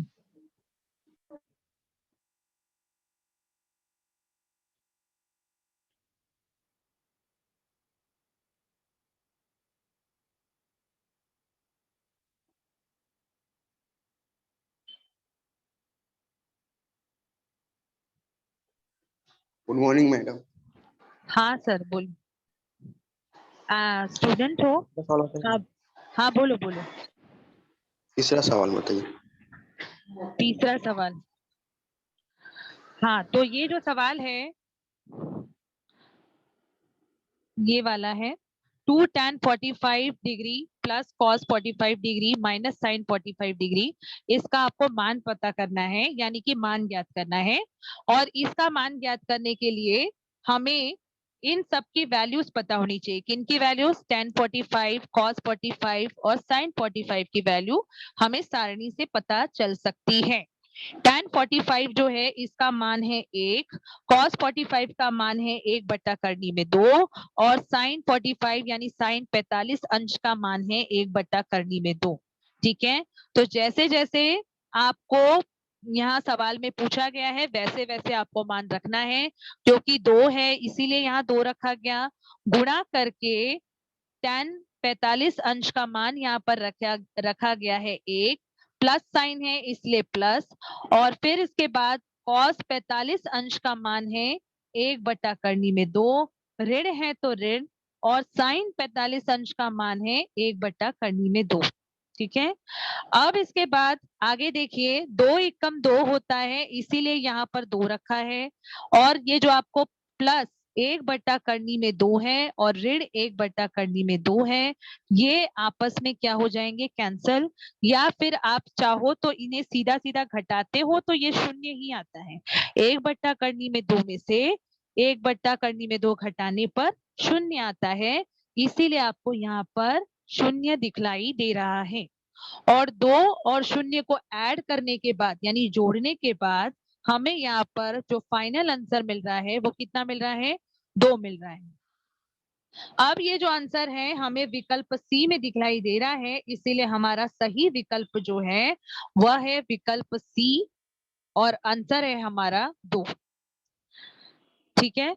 Good morning madam. हाँ सर बोलो। स्टूडेंट हो? हाँ हाँ बोलो बोलो। तीसरा सवाल बताइए। तीसरा सवाल। हाँ तो ये जो सवाल है ये वाला है, 2 tan 45 degree plus cos 45 degree minus sin 45 degree, इसका आपको मान पता करना है, यानी कि मान ज्ञात करना है। और इसका मान ज्ञात करने के लिए हमें इन सब की वैल्यूज पता होनी चाहिए। किन की वैल्यूज? tan 45, cos 45 और sin 45 की वैल्यू हमें सारणी से पता चल सकती है। tan 45 जो है इसका मान है 1, cos 45 का मान है 1/करनी में 2 और sin 45 यानी sin 45 अंश का मान है 1/करनी में 2। ठीक है। तो जैसे जैसे आपको यहाँ सवाल में पूछा गया है वैसे वैसे आपको मान रखना है। क्योंकि 2 है इसीलिए यहाँ 2 रखा गया, गुणा करके tan 45 अंश का मान यहाँ पर रखा गया है 1, प्लस साइन है इसलिए प्लस, और फिर इसके बाद cos 45 अंश का मान है 1/करनी में 2, ऋण है तो ऋण, और साइन 45 अंश का मान है 1/करनी में 2। ठीक है। अब इसके बाद आगे देखिए, 2 एकम 2 होता है इसीलिए यहाँ पर 2 रखा है, और ये जो आपको प्लस 1/करनी में 2 है और ऋण 1/करनी में 2 है, ये आपस में क्या हो जाएंगे? कैंसल। या फिर आप चाहो तो इन्हें सीधा सीधा घटाते हो तो ये शून्य ही आता है। 1/करनी में 2 में से 1/करनी में 2 घटाने पर शून्य आता है, इसीलिए आपको यहाँ पर शून्य दिखलाई दे रहा है। और 2 और शून्य को ऐड करने के बाद यानी जोड़ने के बाद हमें यहाँ पर जो फाइनल आंसर मिल रहा है वो कितना मिल रहा है? 2 मिल रहा है। अब ये जो आंसर है हमें विकल्प सी में दिखलाई दे रहा है, इसीलिए हमारा सही विकल्प जो है वह है विकल्प सी, और आंसर है हमारा 2। ठीक है।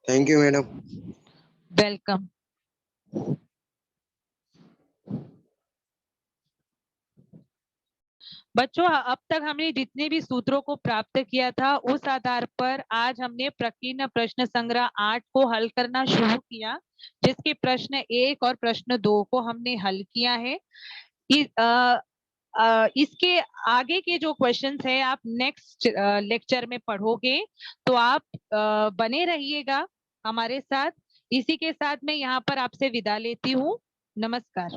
Thank you madam. वेलकम। बच्चों अब तक हमने जितने भी सूत्रों को प्राप्त किया था उस आधार पर आज हमने प्रकीर्णन प्रश्न संग्रह 8 को हल करना शुरू किया, जिसके प्रश्न 1 और प्रश्न 2 को हमने हल किया है। इसके आगे के जो क्वेश्चंस है आप नेक्स्ट लेक्चर में पढ़ोगे, तो आप बने रहिएगा हमारे साथ। इसी के साथ मैं यहाँ पर आपसे विदा लेती हूँ। नमस्कार।